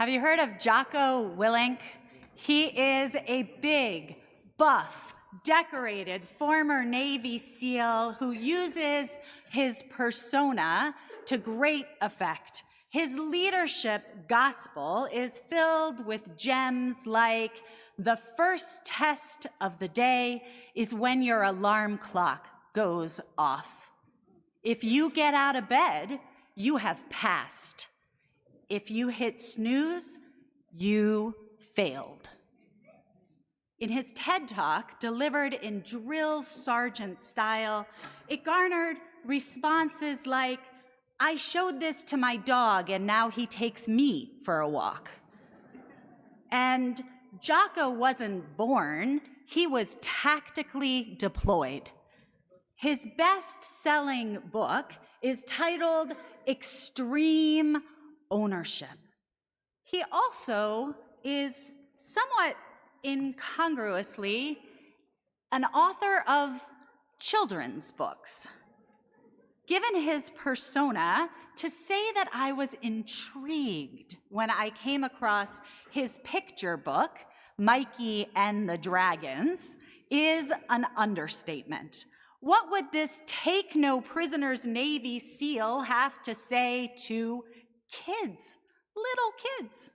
Have you heard of Jocko Willink? He is a big, buff, decorated former Navy SEAL who uses his persona to great effect. His leadership gospel is filled with gems like, the first test of the day is when your alarm clock goes off. If you get out of bed, you have passed. If you hit snooze, you failed. In his TED Talk, delivered in drill sergeant style, it garnered responses like, I showed this to my dog and now he takes me for a walk. And Jocko wasn't born, he was tactically deployed. His best-selling book is titled Extreme Ownership. He also is somewhat incongruously an author of children's books. Given his persona, to say that I was intrigued when I came across his picture book, Mikey and the Dragons, is an understatement. What would this take no prisoners Navy SEAL have to say to kids, little kids?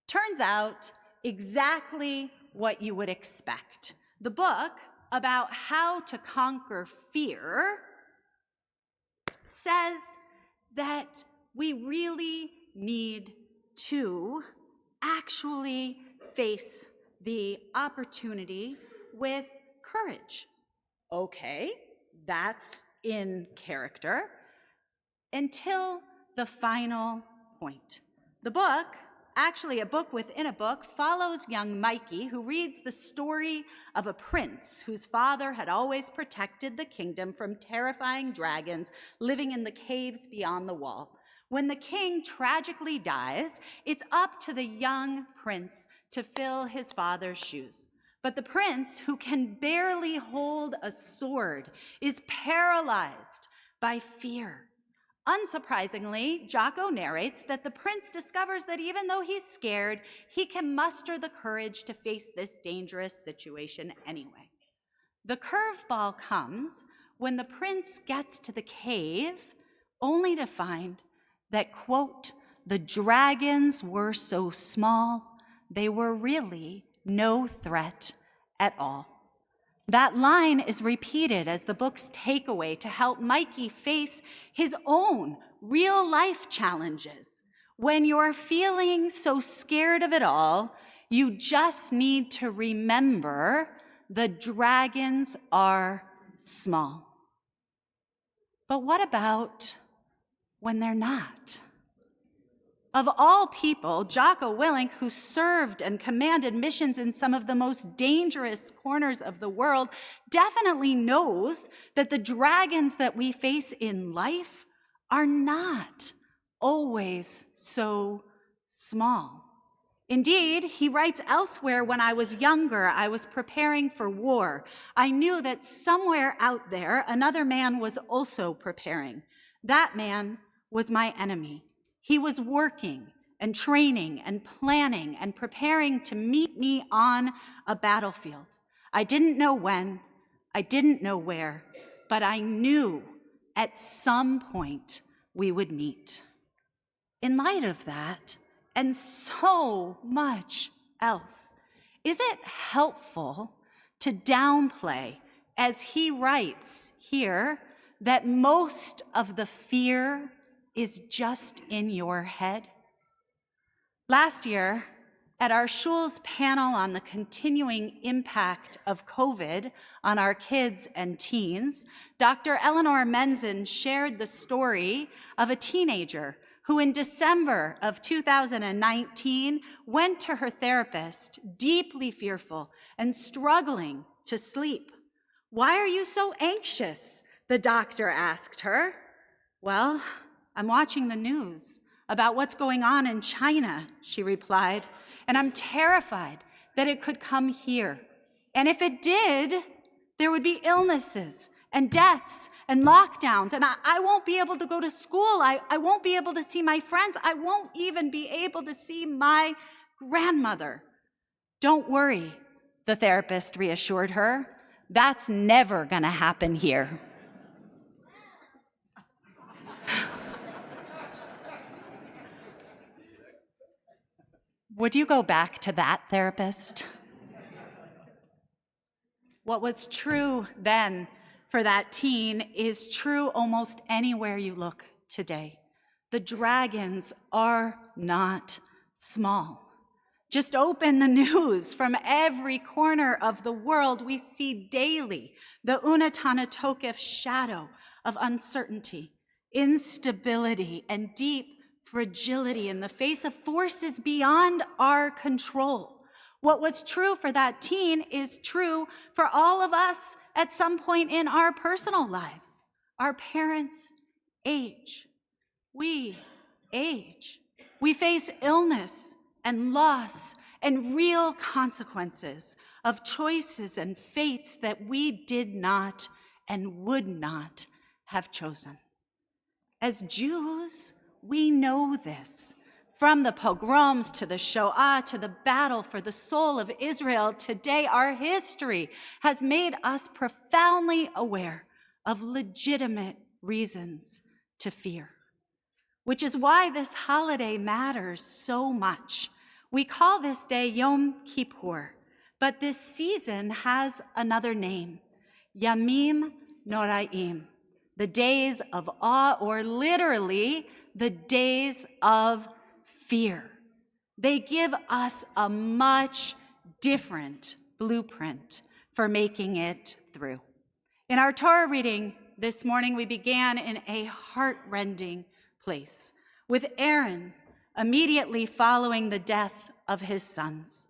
Turns out exactly what you would expect. The book about how to conquer fear says that we really need to actually face the opportunity with courage. Okay, that's in character, until the final point. The book, actually a book within a book, follows young Mikey, who reads the story of a prince whose father had always protected the kingdom from terrifying dragons living in the caves beyond the wall. When the king tragically dies, it's up to the young prince to fill his father's shoes. But the prince, who can barely hold a sword, is paralyzed by fear. Unsurprisingly, Jocko narrates that the prince discovers that even though he's scared, he can muster the courage to face this dangerous situation anyway. The curveball comes when the prince gets to the cave, only to find that, quote, the dragons were so small, they were really no threat at all. That line is repeated as the book's takeaway to help Mikey face his own real-life challenges. When you're feeling so scared of it all, you just need to remember the dragons are small. But what about when they're not? Of all people, Jocko Willink, who served and commanded missions in some of the most dangerous corners of the world, definitely knows that the dragons that we face in life are not always so small. Indeed, he writes elsewhere, when I was younger, I was preparing for war. I knew that somewhere out there, another man was also preparing. That man was my enemy. He was working and training and planning and preparing to meet me on a battlefield. I didn't know when, I didn't know where, but I knew at some point we would meet. In light of that, and so much else, is it helpful to downplay, as he writes here, that most of the fear is just in your head? Last year, at our Schul's panel on the continuing impact of COVID on our kids and teens, Dr. Eleanor Menzen shared the story of a teenager who in December of 2019 went to her therapist, deeply fearful and struggling to sleep. "Why are you so anxious?" the doctor asked her. "Well, I'm watching the news about what's going on in China," she replied, "and I'm terrified that it could come here. And if it did, there would be illnesses and deaths and lockdowns, and I won't be able to go to school. I won't be able to see my friends. I won't even be able to see my grandmother. Don't worry, the therapist reassured her. That's never gonna happen here. Would you go back to that therapist? What was true then for that teen is true almost anywhere you look today. The dragons are not small. Just open the news. From every corner of the world, we see daily the Unatana Tokef shadow of uncertainty, instability, and deep fragility in the face of forces beyond our control. What was true for that teen is true for all of us at some point in our personal lives. Our parents age. We age. We face illness and loss and real consequences of choices and fates that we did not and would not have chosen. As Jews, we know this. From the pogroms to the Shoah to the battle for the soul of Israel, today our history has made us profoundly aware of legitimate reasons to fear, which is why this holiday matters so much. We call this day Yom Kippur, but this season has another name, Yamim Noraim, the days of awe, or literally the days of fear. They give us a much different blueprint for making it through. In our Torah reading this morning, we began in a heart-rending place with Aaron immediately following the death of his sons.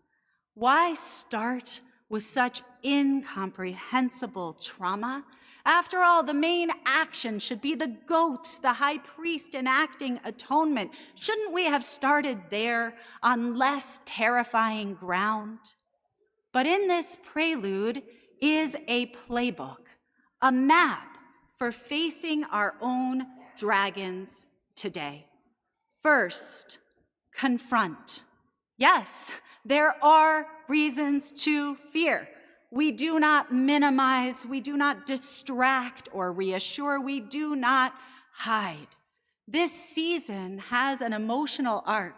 Why start with such incomprehensible trauma? After all, the main action should be the goats, the high priest enacting atonement. Shouldn't we have started there on less terrifying ground? But in this prelude is a playbook, a map for facing our own dragons today. First, confront. Yes, there are reasons to fear. We do not minimize, we do not distract or reassure, we do not hide. This season has an emotional arc.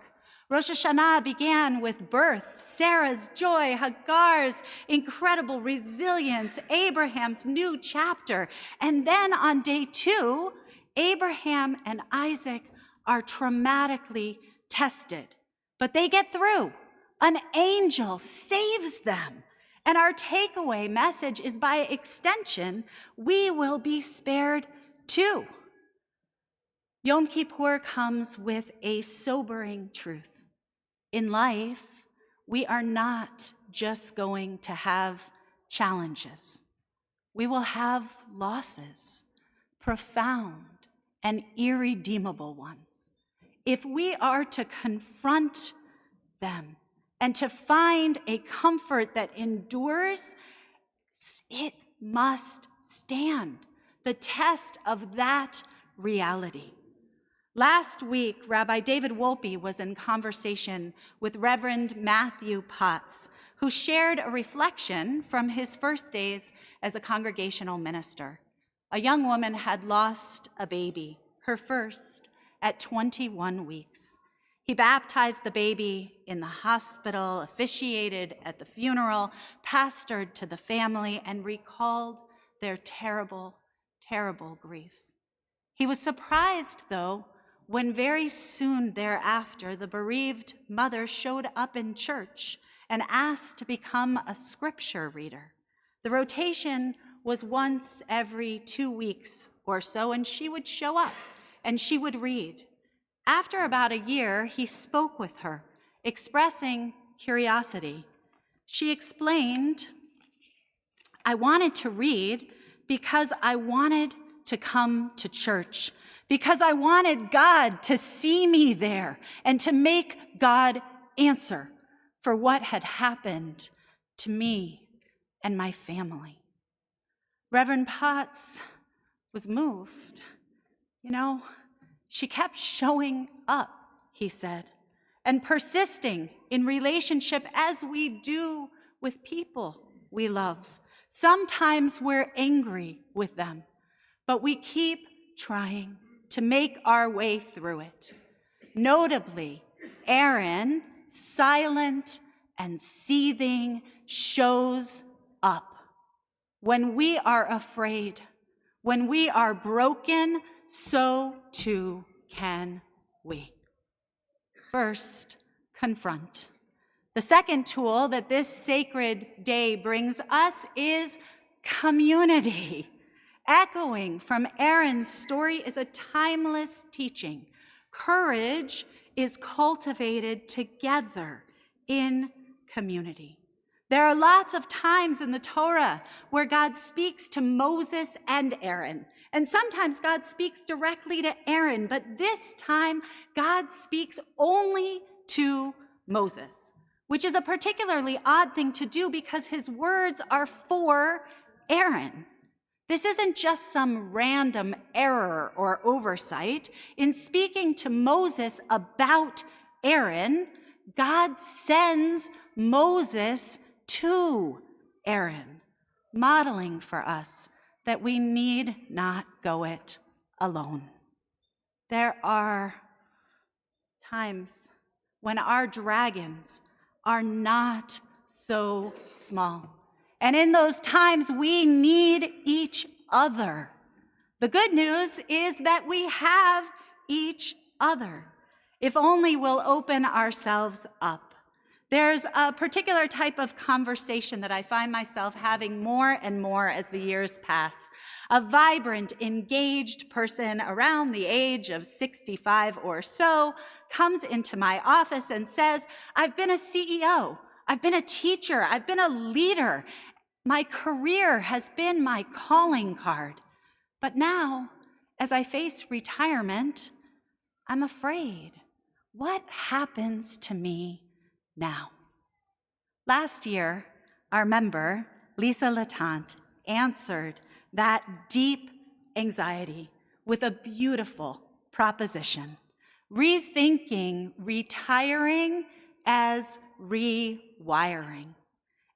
Rosh Hashanah began with birth, Sarah's joy, Hagar's incredible resilience, Abraham's new chapter. And then on day 2, Abraham and Isaac are traumatically tested, but they get through. An angel saves them. And our takeaway message is, by extension, we will be spared too. Yom Kippur comes with a sobering truth. In life, we are not just going to have challenges. We will have losses, profound and irredeemable ones. If we are to confront them and to find a comfort that endures, it must stand the test of that reality. Last week, Rabbi David Wolpe was in conversation with Reverend Matthew Potts, who shared a reflection from his first days as a congregational minister. A young woman had lost a baby, her first, at 21 weeks. He baptized the baby in the hospital, officiated at the funeral, pastored to the family, and recalled their terrible, terrible grief. He was surprised, though, when very soon thereafter the bereaved mother showed up in church and asked to become a scripture reader. The rotation was once every 2 weeks or so, and she would show up and she would read. After about a year, he spoke with her, expressing curiosity. She explained, "I wanted to read because I wanted to come to church, because I wanted God to see me there and to make God answer for what had happened to me and my family." Reverend Potts was moved. She kept showing up, he said, and persisting in relationship as we do with people we love. Sometimes we're angry with them, but we keep trying to make our way through it. Notably, Aaron, silent and seething, shows up. When we are afraid, when we are broken, so too can we. First, confront. The second tool that this sacred day brings us is community. Echoing from Aaron's story is a timeless teaching. Courage is cultivated together in community. There are lots of times in the Torah where God speaks to Moses and Aaron. And sometimes God speaks directly to Aaron, but this time God speaks only to Moses, which is a particularly odd thing to do because his words are for Aaron. This isn't just some random error or oversight. In speaking to Moses about Aaron, God sends Moses to Aaron, modeling for us that we need not go it alone. There are times when our dragons are not so small. And in those times, we need each other. The good news is that we have each other, if only we'll open ourselves up. There's a particular type of conversation that I find myself having more and more as the years pass. A vibrant, engaged person around the age of 65 or so comes into my office and says, I've been a CEO, I've been a teacher, I've been a leader. My career has been my calling card. But now, as I face retirement, I'm afraid. What happens to me now? Last year, our member, Lisa Latante, answered that deep anxiety with a beautiful proposition, rethinking retiring as rewiring.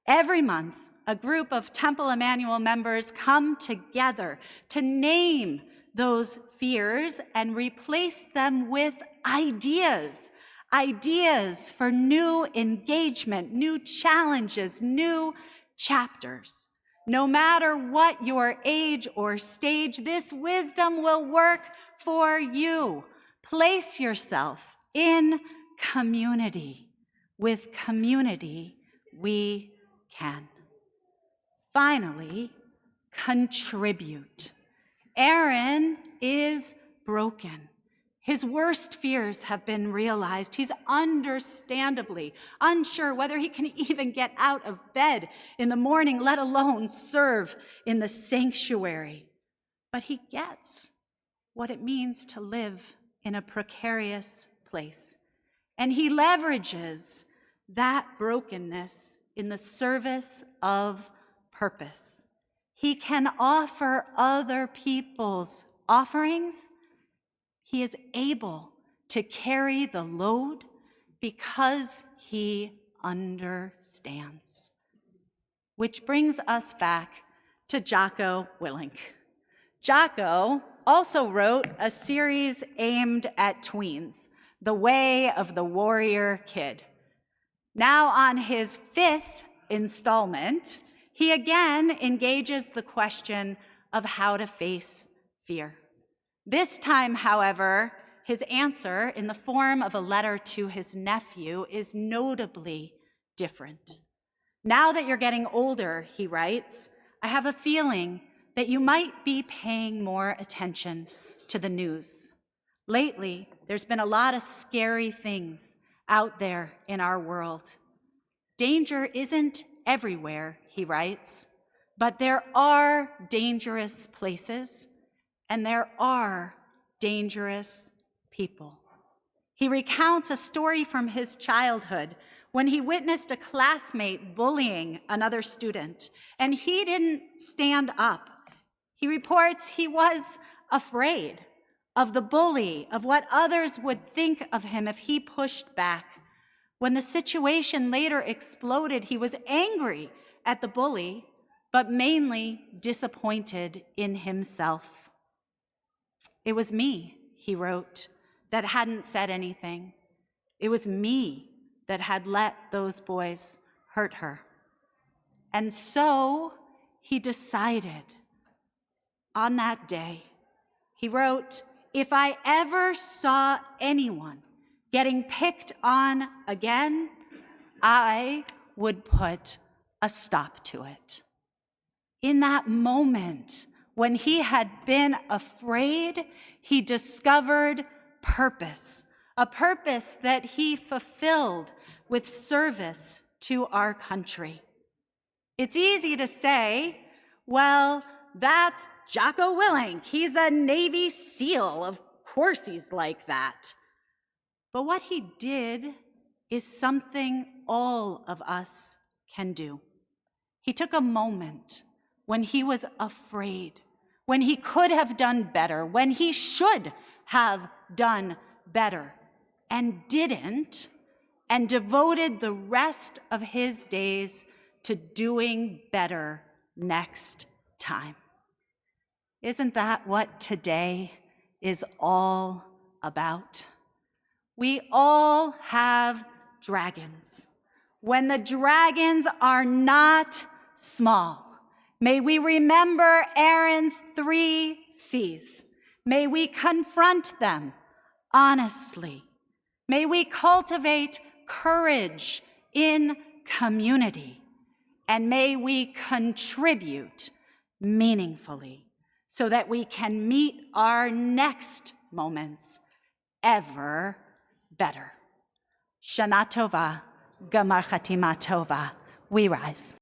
Every month, a group of Temple Emmanuel members come together to name those fears and replace them with ideas for new engagement, new challenges, new chapters. No matter what your age or stage, this wisdom will work for you. Place yourself in community. With community, we can. Finally, contribute. Aaron is broken. His worst fears have been realized. He's understandably unsure whether he can even get out of bed in the morning, let alone serve in the sanctuary. But he gets what it means to live in a precarious place. And he leverages that brokenness in the service of purpose. He can offer other people's offerings. He is able to carry the load because he understands. Which brings us back to Jocko Willink. Jocko also wrote a series aimed at tweens, The Way of the Warrior Kid. Now on his 5th installment, he again engages the question of how to face fear. This time, however, his answer in the form of a letter to his nephew is notably different. Now that you're getting older, he writes, I have a feeling that you might be paying more attention to the news. Lately, there's been a lot of scary things out there in our world. Danger isn't everywhere, he writes, but there are dangerous places and there are dangerous people. He recounts a story from his childhood when he witnessed a classmate bullying another student, and he didn't stand up. He reports he was afraid of the bully, of what others would think of him if he pushed back. When the situation later exploded, he was angry at the bully, but mainly disappointed in himself. It was me, he wrote, that hadn't said anything. It was me that had let those boys hurt her. And so he decided on that day, he wrote, if I ever saw anyone getting picked on again, I would put a stop to it. In that moment, when he had been afraid, he discovered purpose, a purpose that he fulfilled with service to our country. It's easy to say, well, that's Jocko Willink. He's a Navy SEAL. Of course he's like that. But what he did is something all of us can do. He took a moment when he was afraid, when he could have done better, when he should have done better, and didn't, and devoted the rest of his days to doing better next time. Isn't that what today is all about? We all have dragons. When the dragons are not small, may we remember Aaron's 3 C's. May we confront them honestly. May we cultivate courage in community. And may we contribute meaningfully so that we can meet our next moments ever better. Shana Tova, Gamar Chatima Tova. We rise.